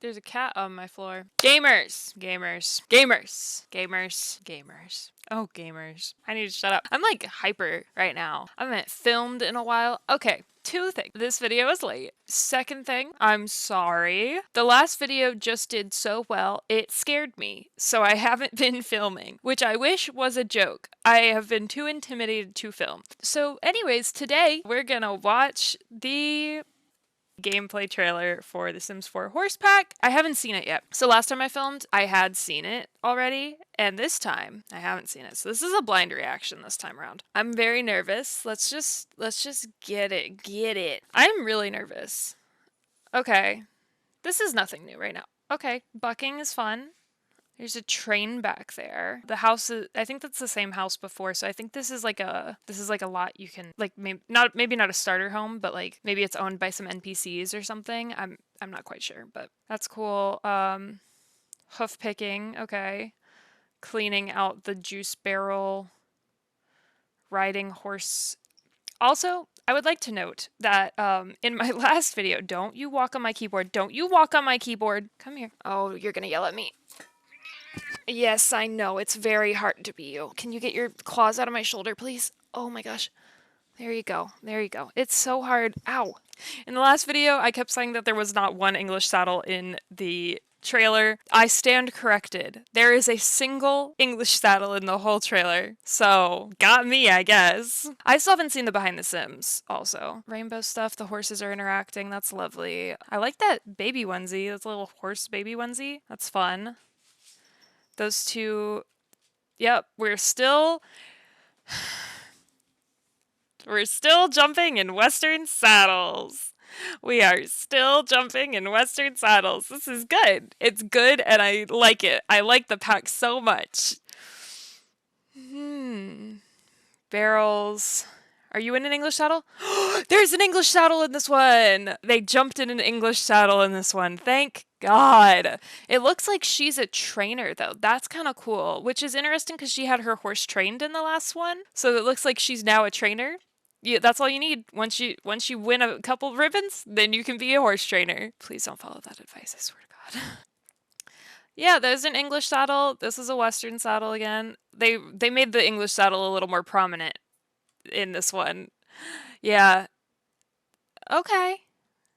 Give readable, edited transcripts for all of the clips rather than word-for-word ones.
There's a cat on my floor. Gamers! Gamers. Gamers. Gamers. Gamers. Oh, gamers. I need to shut up. I'm like hyper right now. I haven't filmed in a while. Okay, two things. This video is late. Second thing, I'm sorry. The last video just did so well, it scared me. So I haven't been filming, which I wish was a joke. I have been too intimidated to film. So anyways, today we're gonna watch the gameplay trailer for The Sims 4 Horse Pack. I haven't seen it yet. So last time I filmed, I had seen it already, and this time I haven't seen it. So this is a blind reaction this time around. I'm very nervous. Let's just get it. Get it. I'm really nervous. Okay. This is nothing new right now. Okay, bucking is fun. There's a train back there. The house is, I think that's the same house before, so I think this is like a lot you can like maybe not a starter home, but like maybe it's owned by some NPCs or something. I'm not quite sure, but that's cool. Hoof picking, okay. Cleaning out the juice barrel. Riding horse. Also, I would like to note that in my last video, don't you walk on my keyboard. Don't you walk on my keyboard. Come here. Oh, you're gonna yell at me. Yes, I know. It's very hard to be you. Can you get your claws out of my shoulder, please? Oh my gosh. There you go. There you go. It's so hard. Ow. In the last video, I kept saying that there was not one English saddle in the trailer. I stand corrected. There is a single English saddle in the whole trailer. So, got me, I guess. I still haven't seen the behind the Sims, also. Rainbow stuff, the horses are interacting. That's lovely. I like that baby onesie. That's a little horse baby onesie. That's fun. Those two, yep, we're still jumping in Western saddles. We are still jumping in Western saddles. This is good. It's good and I like it. I like the pack so much. Barrels. Are you in an English saddle? There's an English saddle in this one! They jumped in an English saddle in this one. Thank God. It looks like she's a trainer, though. That's kind of cool, which is interesting because she had her horse trained in the last one. So it looks like she's now a trainer. Yeah, that's all you need. Once you win a couple ribbons, then you can be a horse trainer. Please don't follow that advice, I swear to God. Yeah, there's an English saddle. This is a Western saddle again. They made the English saddle a little more prominent in this one. Yeah. Okay.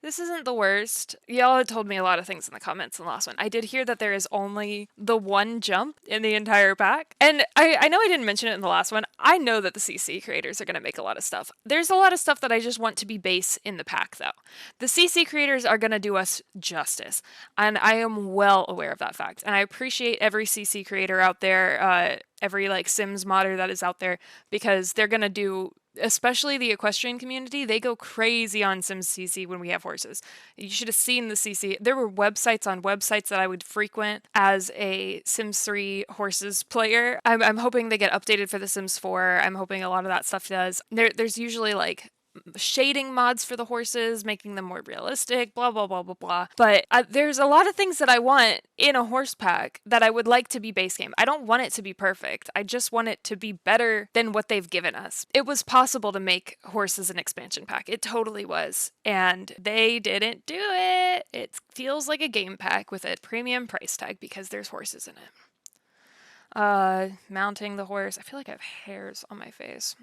This isn't the worst. Y'all had told me a lot of things in the comments in the last one. I did hear that there is only the one jump in the entire pack. And I know I didn't mention it in the last one. I know that the CC creators are going to make a lot of stuff. There's a lot of stuff that I just want to be base in the pack, though. The CC creators are going to do us justice. And I am well aware of that fact. And I appreciate every CC creator out there, every like Sims modder that is out there, because they're going to do, especially the equestrian community, they go crazy on Sims CC when we have horses. You should have seen the CC. There were websites on websites that I would frequent as a Sims 3 horses player. I'm hoping they get updated for the Sims 4. I'm hoping a lot of that stuff does. There's usually like shading mods for the horses, making them more realistic, blah, blah, blah, blah, blah. But there's a lot of things that I want in a horse pack that I would like to be base game. I don't want it to be perfect. I just want it to be better than what they've given us. It was possible to make horses an expansion pack. It totally was. And they didn't do it. It feels like a game pack with a premium price tag because there's horses in it. Mounting the horse. I feel like I have hairs on my face.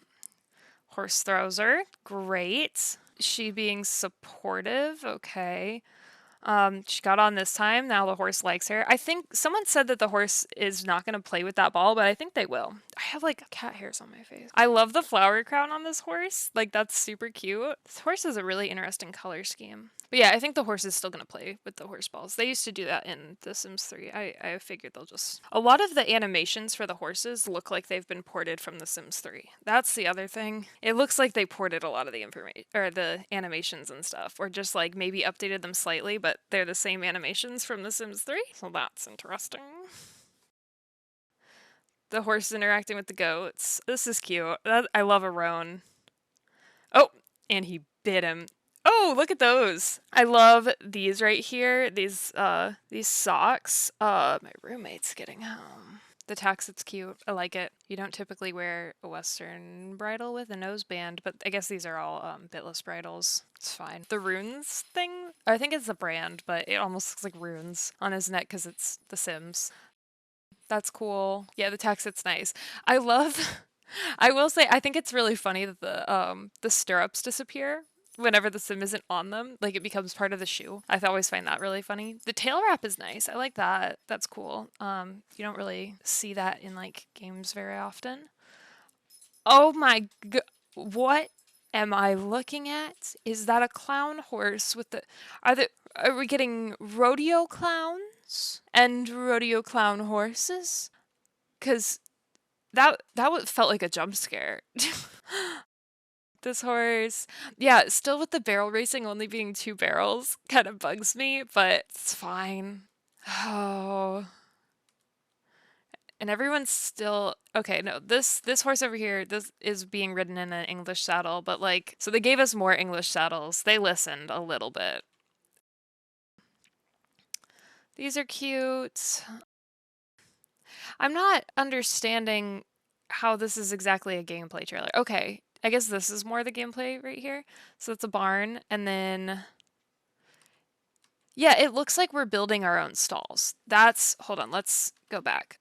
Horse throws her. Great. She being supportive. Okay. She got on this time. Now the horse likes her. I think someone said that the horse is not going to play with that ball, but I think they will. I have like cat hairs on my face. I love the flower crown on this horse. Like that's super cute. This horse has a really interesting color scheme. But yeah, I think the horse is still going to play with the horse balls. They used to do that in The Sims 3. I figured they'll just... A lot of the animations for the horses look like they've been ported from The Sims 3. That's the other thing. It looks like they ported a lot of the information, or the animations and stuff, or just like maybe updated them slightly, but they're the same animations from The Sims 3. So that's interesting. The horse interacting with the goats. This is cute. I love a roan. Oh, and he bit him. Oh, look at those. I love these right here. These socks. My roommate's getting home. The taxit's cute. I like it. You don't typically wear a Western bridle with a noseband, but I guess these are all bitless bridles. It's fine. The runes thing, I think it's a brand, but it almost looks like runes on his neck because it's The Sims. That's cool. Yeah, the taxit's nice. I love I will say I think it's really funny that the stirrups disappear whenever the sim isn't on them. Like it becomes part of the shoe. I always find that really funny. The tail wrap is nice. I like that. That's cool. You don't really see that in like games very often. Oh my what am I looking at? Is that a clown horse with the are we getting rodeo clowns and rodeo clown horses? 'Cause that would felt like a jump scare. This horse. Yeah, still with the barrel racing only being 2 barrels kind of bugs me, but it's fine. Oh. And everyone's still okay, no, this horse over here, this is being ridden in an English saddle, but like so they gave us more English saddles. They listened a little bit. These are cute. I'm not understanding how this is exactly a gameplay trailer. Okay, I guess this is more the gameplay right here. So it's a barn, and then yeah, it looks like we're building our own stalls. That's hold on, let's go back.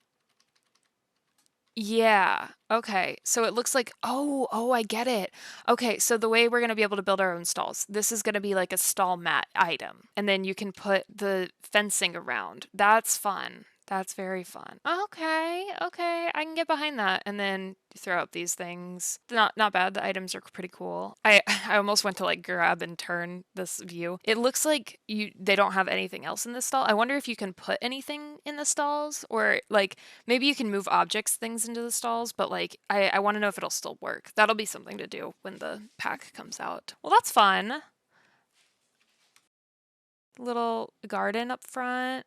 Yeah. Okay. So it looks like oh, I get it. Okay, so the way we're going to be able to build our own stalls. This is going to be like a stall mat item and then you can put the fencing around. That's fun. That's very fun. Okay. Okay. I can get behind that and then throw up these things. Not bad. The items are pretty cool. I almost went to like grab and turn this view. It looks like they don't have anything else in this stall. I wonder if you can put anything in the stalls or like maybe you can move objects, things into the stalls, but like I want to know if it'll still work. That'll be something to do when the pack comes out. Well, that's fun. Little garden up front.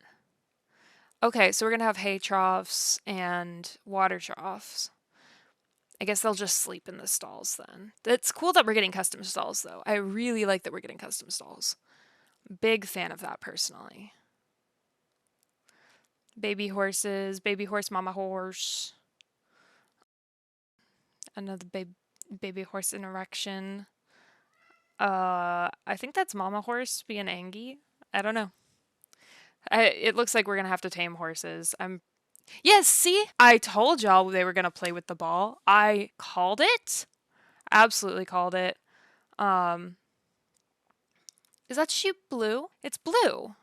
Okay, so we're gonna have hay troughs and water troughs. I guess they'll just sleep in the stalls then. It's cool that we're getting custom stalls though. I really like that we're getting custom stalls. Big fan of that personally. Baby horses, baby horse, mama horse. Another baby horse in erection. I think that's mama horse being Angie. I don't know. It looks like we're gonna have to tame horses. Yes, see? I told y'all they were gonna play with the ball. I called it. Absolutely called it. Um, is that sheep blue? It's blue.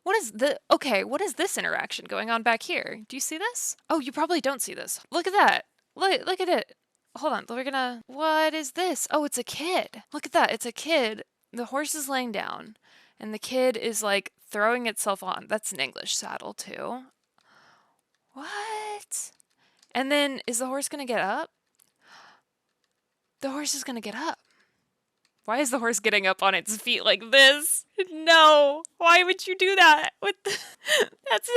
What is this interaction going on back here? Do you see this? Oh, you probably don't see this. Look at that. Look at it. Hold on, what is this? Oh, it's a kid. Look at that, it's a kid. The horse is laying down, and the kid is like throwing itself on. That's an English saddle too. What? And then is the horse gonna get up? The horse is gonna get up. Why is the horse getting up on its feet like this? No. Why would you do that? That's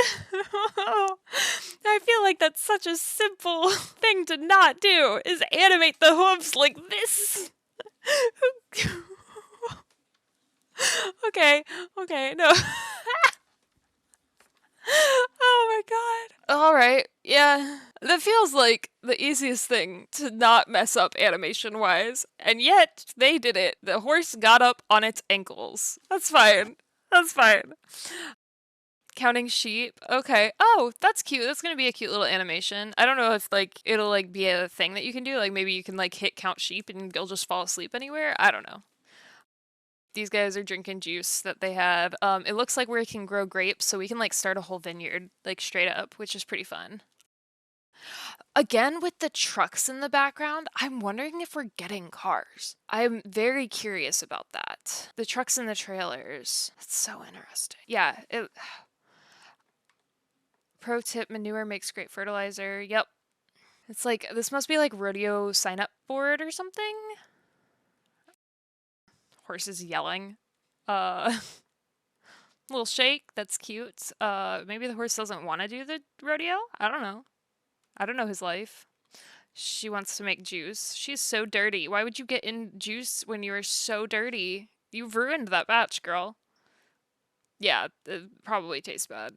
I feel like that's such a simple thing to not do is animate the hooves like this. Okay. Okay. No. Oh my god. All right. Yeah. That feels like the easiest thing to not mess up animation wise. And yet they did it. The horse got up on its ankles. That's fine. That's fine. Counting sheep. Okay. Oh, that's cute. That's gonna be a cute little animation. I don't know if like it'll like be a thing that you can do. Like maybe you can like hit count sheep and you'll just fall asleep anywhere. I don't know. These guys are drinking juice that they have. It looks like we can grow grapes, so we can like start a whole vineyard, like straight up, which is pretty fun. Again, with the trucks in the background, I'm wondering if we're getting cars. I'm very curious about that. The trucks and the trailers. That's so interesting. Yeah. Pro tip, manure makes great fertilizer. Yep. It's like, this must be like rodeo sign up board or something. Horses yelling. Little shake, that's cute. Maybe the horse doesn't want to do the rodeo? I don't know. I don't know his life. She wants to make juice. She's so dirty. Why would you get in juice when you are so dirty? You've ruined that batch, girl. Yeah, it probably tastes bad.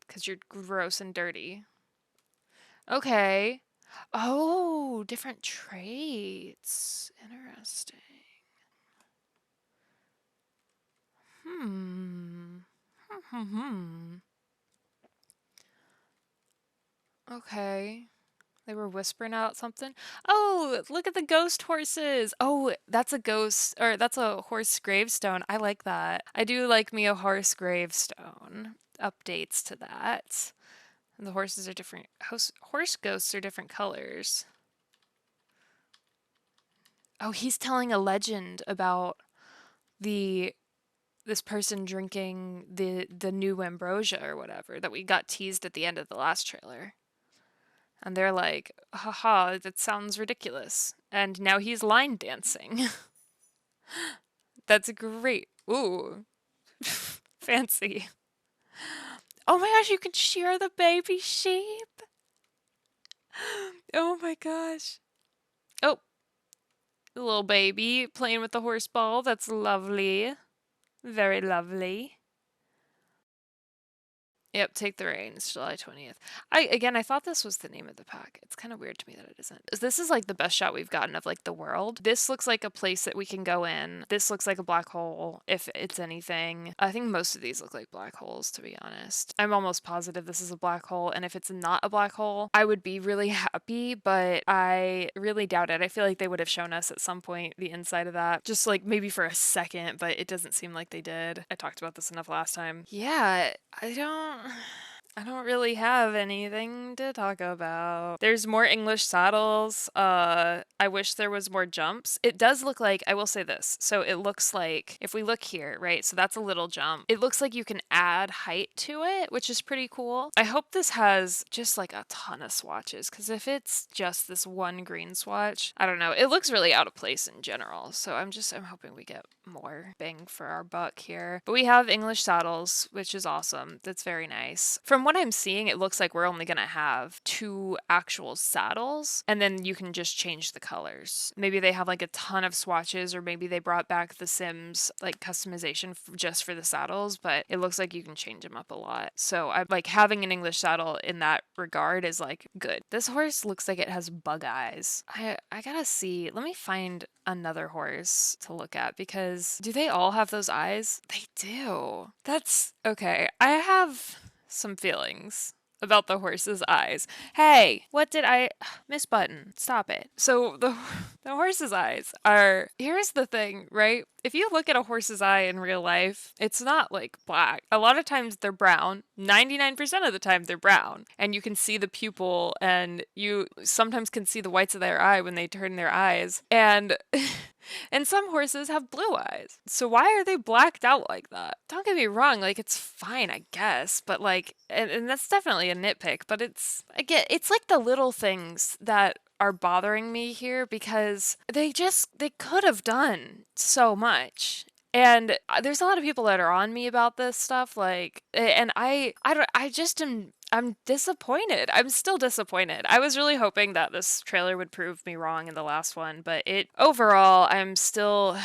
because you're gross and dirty. Okay. Oh, different traits. Interesting. Hmm. Hmm. Okay. They were whispering out something. Oh, look at the ghost horses. Oh, that's a ghost, or that's a horse gravestone. I like that. I do like me a horse gravestone. Updates to that. And the horses are different. Horse ghosts are different colors. Oh, he's telling a legend about the this person drinking the new ambrosia or whatever that we got teased at the end of the last trailer. And they're like, haha, that sounds ridiculous. And now he's line dancing. That's great. Ooh, fancy. Oh my gosh, you can shear the baby sheep. Oh my gosh. Oh, the little baby playing with the horse ball. That's lovely. Very lovely. Yep, Take the Reins, July 20th. I thought this was the name of the pack. It's kind of weird to me that it isn't. This is like the best shot we've gotten of like the world. This looks like a place that we can go in. This looks like a black hole, if it's anything. I think most of these look like black holes, to be honest. I'm almost positive this is a black hole, and if it's not a black hole, I would be really happy, but I really doubt it. I feel like they would have shown us at some point the inside of that, just like maybe for a second, but it doesn't seem like they did. I talked about this enough last time. Yeah, I don't really have anything to talk about. There's more English saddles. I wish there was more jumps. It does look like, I will say this. So it looks like, if we look here, right? So that's a little jump. It looks like you can add height to it, which is pretty cool. I hope this has just like a ton of swatches, because if it's just this one green swatch, I don't know. It looks really out of place in general. So I'm hoping we get more bang for our buck here. But we have English saddles, which is awesome. That's very nice. From what I'm seeing, it looks like we're only going to have 2 actual saddles, and then you can just change the colors. Maybe they have like a ton of swatches, or maybe they brought back the Sims like customization just for the saddles, but it looks like you can change them up a lot. So I like having an English saddle in that regard is like good. This horse looks like it has bug eyes. I gotta see. Let me find another horse to look at, because do they all have those eyes? They do. That's okay. I have some feelings about the horse's eyes. Hey, what did I Miss Button, stop it. So the horse's eyes are, here's the thing, right? If you look at a horse's eye in real life, it's not like black. A lot of times they're brown. 99% of the time they're brown. And you can see the pupil, and you sometimes can see the whites of their eye when they turn their eyes. And and some horses have blue eyes. So why are they blacked out like that? Don't get me wrong, like it's fine, I guess, but like, and that's definitely a nitpick, but it's like the little things that are bothering me here, because they could have done so much. And there's a lot of people that are on me about this stuff, like, and I don't, I just am, I'm disappointed. I'm still disappointed. I was really hoping that this trailer would prove me wrong in the last one, but overall, I'm still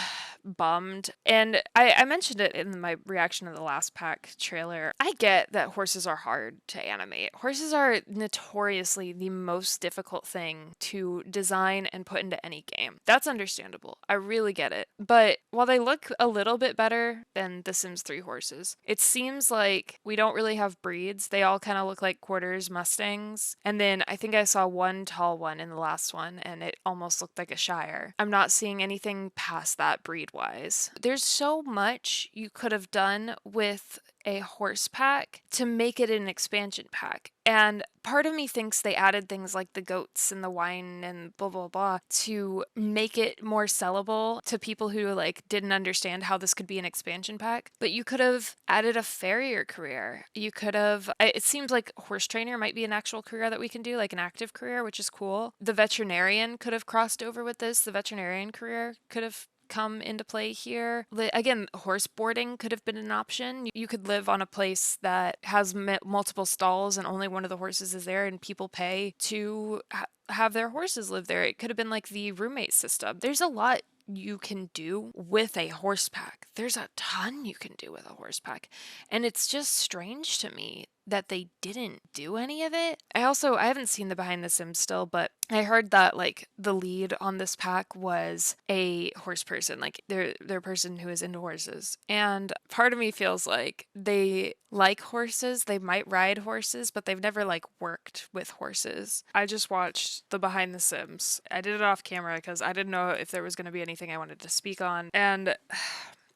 bummed. And I mentioned it in my reaction to the last pack trailer. I get that horses are hard to animate. Horses are notoriously the most difficult thing to design and put into any game. That's understandable. I really get it. But while they look a little bit better than The Sims 3 horses, it seems like we don't really have breeds. They all kind of look like quarters Mustangs. And then I think I saw one tall one in the last one, and it almost looked like a Shire. I'm not seeing anything past that breed wise. There's so much you could have done with a horse pack to make it an expansion pack. And part of me thinks they added things like the goats and the wine and blah blah blah to make it more sellable to people who like didn't understand how this could be an expansion pack. But you could have added a farrier career. You could have, it seems like horse trainer might be an actual career that we can do, like an active career, which is cool. The veterinarian could have crossed over with this. The veterinarian career could have come into play here. Again, horse boarding could have been an option. You could live on a place that has multiple stalls and only one of the horses is there, and people pay to have their horses live there. It could have been like the roommate system. There's a lot you can do with a horse pack. There's a ton you can do with a horse pack. And it's just strange to me that they didn't do any of it. I haven't seen the behind the Sims still, but I heard that like the lead on this pack was a horse person, like they're a person who is into horses. And part of me feels like they like horses, they might ride horses, but they've never like worked with horses. I just watched the behind the Sims. I did it off camera because I didn't know if there was going to be anything I wanted to speak on. And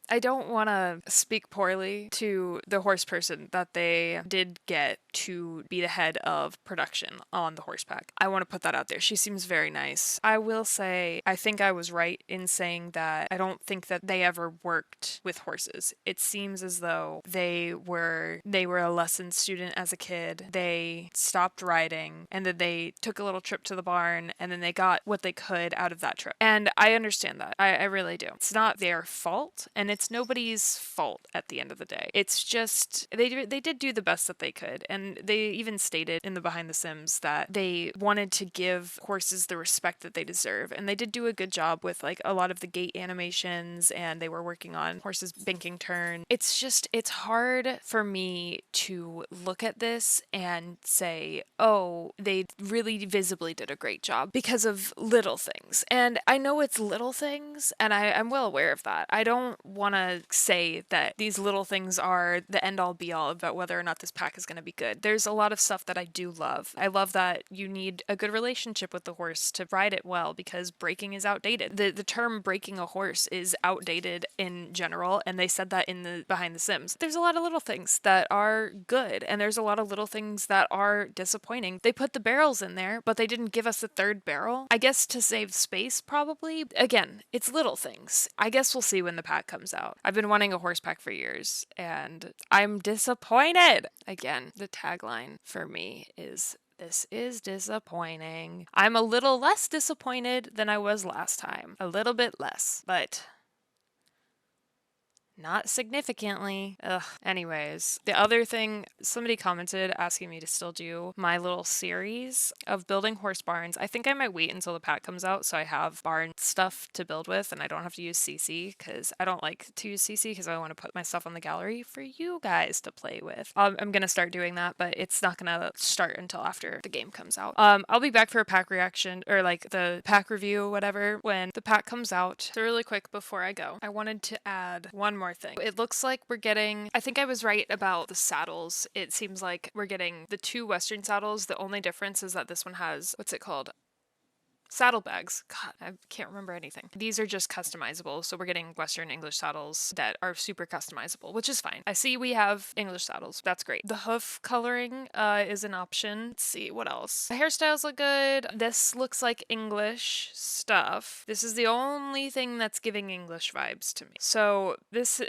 I don't want to speak poorly to the horse person that they did get to be the head of production on the horse pack. I want to put that out there. She seems very nice. I will say, I think I was right in saying that I don't think that they ever worked with horses. It seems as though they were a lesson student as a kid. They stopped riding and then they took a little trip to the barn and then they got what they could out of that trip. And I understand that. I really do. It's not their fault and it's nobody's fault at the end of the day. It's just they did do the best that they could, and they even stated in the behind the Sims that they wanted to give horses the respect that they deserve, and they did do a good job with like a lot of the gait animations, and they were working on horses banking turn. It's hard for me to look at this and say, oh, they really visibly did a great job because of little things. And I know it's little things, and I'm well aware of that. I don't want to say that these little things are the end all be all about whether or not this pack is going to be good. There's a lot of stuff that I do love. I love that you need a good relationship with the horse to ride it well because breaking is outdated. The term breaking a horse is outdated in general, and they said that in the behind the Sims. There's a lot of little things that are good, and there's a lot of little things that are disappointing. They put the barrels in there, but they didn't give us a third barrel. I guess to save space, probably. Again, it's little things. I guess we'll see when the pack comes out. I've been wanting a horse pack for years, and I'm disappointed. Again, the tagline for me is this is disappointing. I'm a little less disappointed than I was last time. A little bit less, but not significantly. Ugh. Anyways, the other thing, somebody commented asking me to still do my little series of building horse barns. I think I might wait until the pack comes out so I have barn stuff to build with and I don't have to use CC because I don't like to use CC because I want to put my stuff on the gallery for you guys to play with. I'm going to start doing that, but it's not going to start until after the game comes out. I'll be back for a pack reaction or like the pack review, whatever, when the pack comes out. So really quick before I go, I wanted to add one more thing. It looks like we're getting, I think I was right about the saddles. It seems like we're getting the two Western saddles. The only difference is that this one has, what's it called? Saddlebags. God, I can't remember anything. These are just customizable, so we're getting Western English saddles that are super customizable, which is fine. I see we have English saddles. That's great. The hoof coloring is an option. Let's see, what else? The hairstyles look good. This looks like English stuff. This is the only thing that's giving English vibes to me. So this,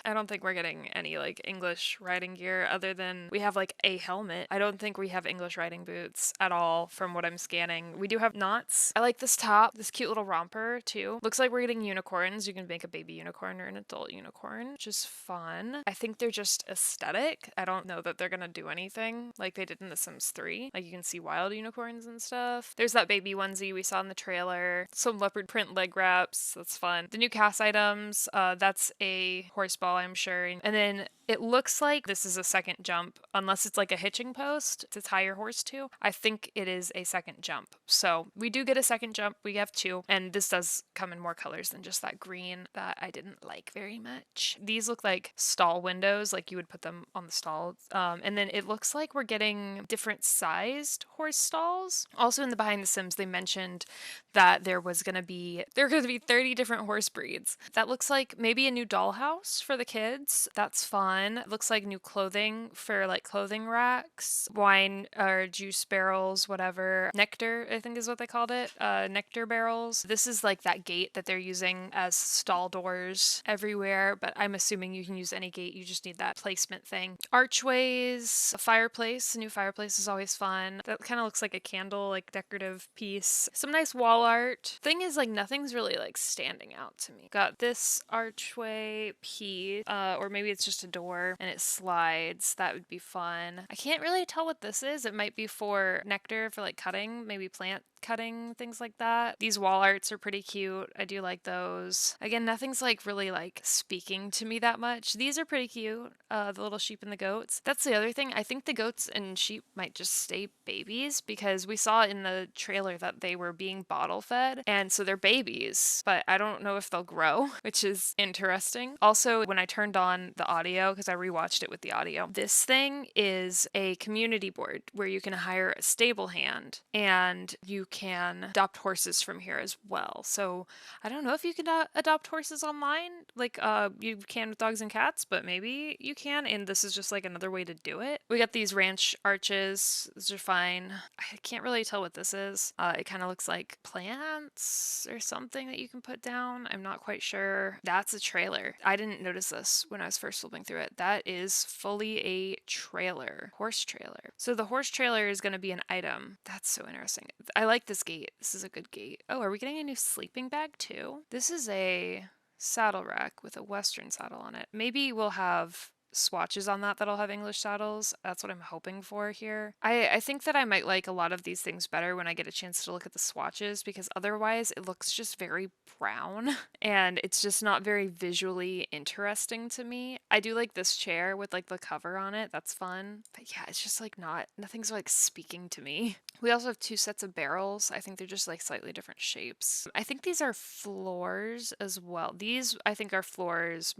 I don't think we're getting any like English riding gear other than we have like a helmet. I don't think we have English riding boots at all from what I'm scanning. We do have knots. I like this top, this cute little romper too. Looks like we're getting unicorns. You can make a baby unicorn or an adult unicorn, which is fun. I think they're just aesthetic. I don't know that they're gonna do anything like they did in The Sims 3. Like you can see wild unicorns and stuff. There's that baby onesie we saw in the trailer. Some leopard print leg wraps. That's fun. The new cast items, that's a horse ball, I'm sure. And then it looks like this is a second jump, unless it's like a hitching post to tie your horse to. I think it is a second jump. So we do get a second jump. We have two, and this does come in more colors than just that green that I didn't like very much. These look like stall windows, like you would put them on the stall. And then it looks like we're getting different sized horse stalls. Also in the behind the Sims, they mentioned that there were going to be 30 different horse breeds. That looks like maybe a new dollhouse for the kids. That's fun. It looks like new clothing for like clothing racks, wine or juice barrels, whatever. Nectar, I think is what they called it. Nectar barrels. This is like that gate that they're using as stall doors everywhere, but I'm assuming you can use any gate. You just need that placement thing. Archways, a fireplace. A new fireplace is always fun. That kind of looks like a candle, like decorative piece. Some nice wall art. Thing is, like nothing's really like standing out to me. Got this archway piece, or maybe it's just a door and it slides. That would be fun. I can't really tell what this is. It might be for nectar for like cutting, maybe plant cutting, things like that. These wall arts are pretty cute. I do like those. Again, nothing's like really like speaking to me that much. These are pretty cute. The little sheep and the goats. That's the other thing. I think the goats and sheep might just stay babies because we saw in the trailer that they were being bottle fed, and so they're babies, but I don't know if they'll grow, which is interesting. Also, when I turned on the audio, because I rewatched it with the audio, this thing is a community board where you can hire a stable hand and you can adopt horses from here as well. So I don't know if you can adopt horses online like you can with dogs and cats, but maybe you can, and this is just like another way to do it. We got these ranch arches. These are fine. I can't really tell what this is. It kind of looks like plants or something that you can put down. I'm not quite sure. That's a trailer. I didn't notice this when I was first flipping through it. That is fully a trailer. Horse trailer. So the horse trailer is going to be an item. That's so interesting. I like this gate. This is a good gate. Oh, are we getting a new sleeping bag too? This is a saddle rack with a Western saddle on it. Maybe we'll have swatches on that that'll have English saddles. That's what I'm hoping for here. I think that I might like a lot of these things better when I get a chance to look at the swatches, because otherwise it looks just very brown and it's just not very visually interesting to me. I do like this chair with like the cover on it. That's fun. But yeah, it's just like nothing's like speaking to me. We also have 2 sets of barrels. I think they're just like slightly different shapes. I think these are floors as well. These I think are floors.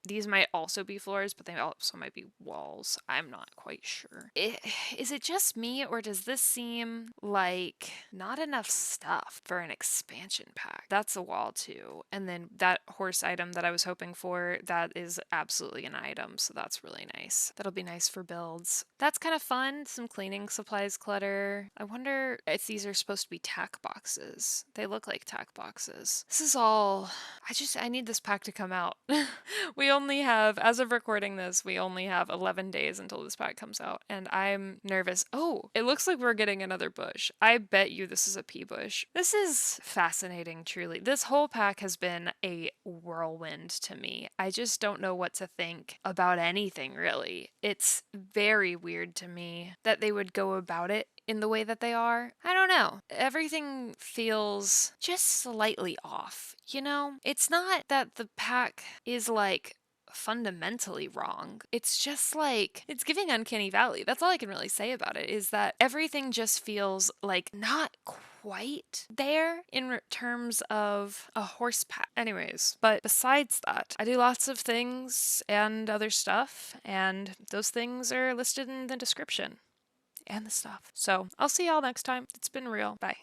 These might also be floors, but they also might be walls. I'm not quite sure. Is it just me, or does this seem like not enough stuff for an expansion pack? That's a wall too. And then that horse item that I was hoping for, that is absolutely an item, so that's really nice. That'll be nice for builds. That's kind of fun. Some cleaning supplies clutter. I wonder if these are supposed to be tack boxes. They look like tack boxes. This is all... I need this pack to come out. We only have, as of recording this, we only have 11 days until this pack comes out, and I'm nervous. Oh, it looks like we're getting another bush. I bet you this is a pea bush. This is fascinating, truly. This whole pack has been a whirlwind to me. I just don't know what to think about anything, really. It's very weird to me that they would go about it in the way that they are. I don't know. Everything feels just slightly off, you know? It's not that the pack is like fundamentally wrong. It's just like, it's giving Uncanny Valley. That's all I can really say about it, is that everything just feels like not quite there in terms of a horse pack. Anyways, but besides that, I do lots of things and other stuff, and those things are listed in the description and the stuff. So I'll see y'all next time. It's been real. Bye.